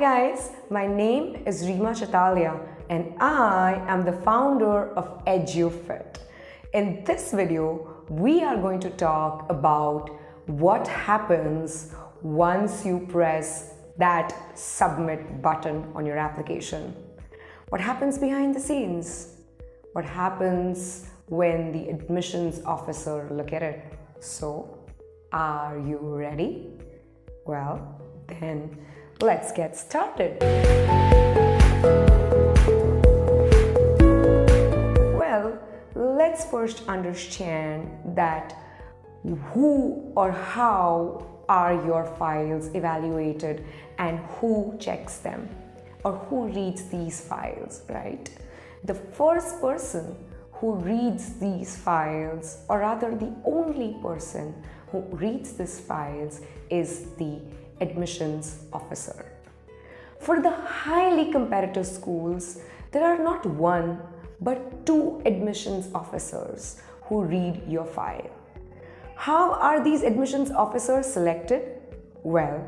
guys, my name is Rima Chatalia and I am the founder of EduFit. In this video, we are going to talk about what happens once you press that submit button on your application. What happens behind the scenes? What happens when the admissions officer look at it? So, are you ready? Well, then let's get started. Well, let's first understand that who or how are your files evaluated and who checks them or who reads these files, right? The first person who reads these files, or rather the only person who reads these files, is the admissions officer. For the highly competitive schools, there are not one but two admissions officers who read your file. How are these admissions officers selected? Well,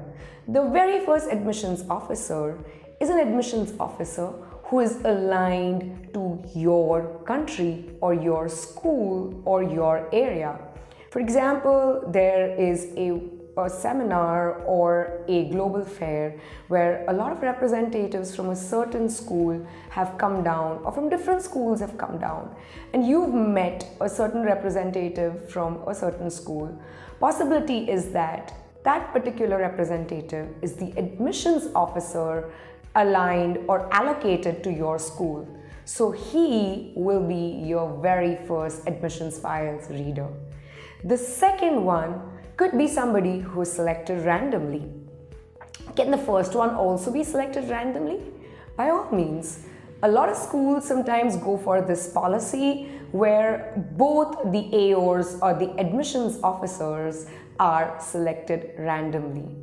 the very first admissions officer is an admissions officer who is aligned to your country or your school or your area. For example, there is a seminar or a global fair where a lot of representatives from a certain school have come down, or from different schools have come down, and you've met a certain representative from a certain school. Possibility is that that particular representative is the admissions officer aligned or allocated to your school. So he will be your very first admissions files reader. The second one could be somebody who is selected randomly. Can the first one also be selected randomly? By all means. A lot of schools sometimes go for this policy where both the AOs or the admissions officers are selected randomly.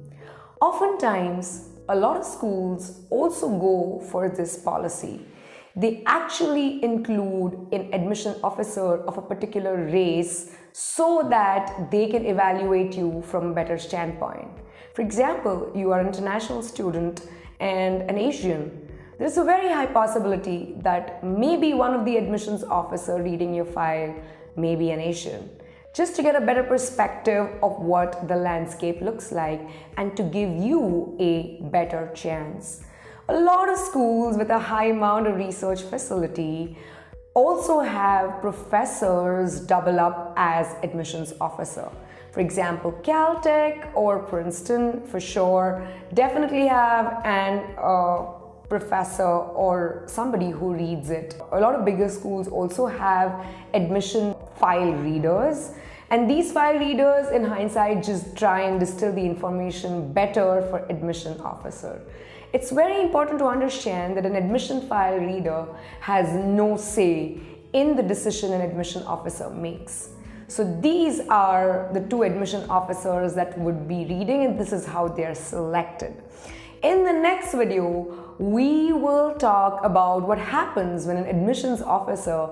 Oftentimes, a lot of schools also go for this policy. They actually include an admission officer of a particular race so that they can evaluate you from a better standpoint. For example, you are an international student and an Asian. There's a very high possibility that maybe one of the admissions officer reading your file may be an Asian, just to get a better perspective of what the landscape looks like and to give you a better chance. A lot of schools with a high amount of research facility also have professors double up as admissions officer. For example, Caltech or Princeton for sure definitely have an professor or somebody who reads it. A lot of bigger schools also have admission file readers, and these file readers in hindsight just try and distill the information better for admission officer. It's very important to understand that an admission file reader has no say in the decision an admission officer makes. So these are the two admission officers that would be reading, and this is how they're selected. In the next video, we will talk about what happens when an admissions officer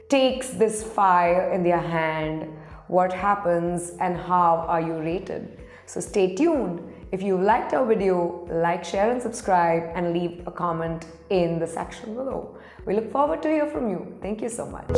takes this file in their hand, what happens and how are you rated. So stay tuned. If you liked our video, like, share and subscribe and leave a comment in the section below. We look forward to hear from you. Thank you so much.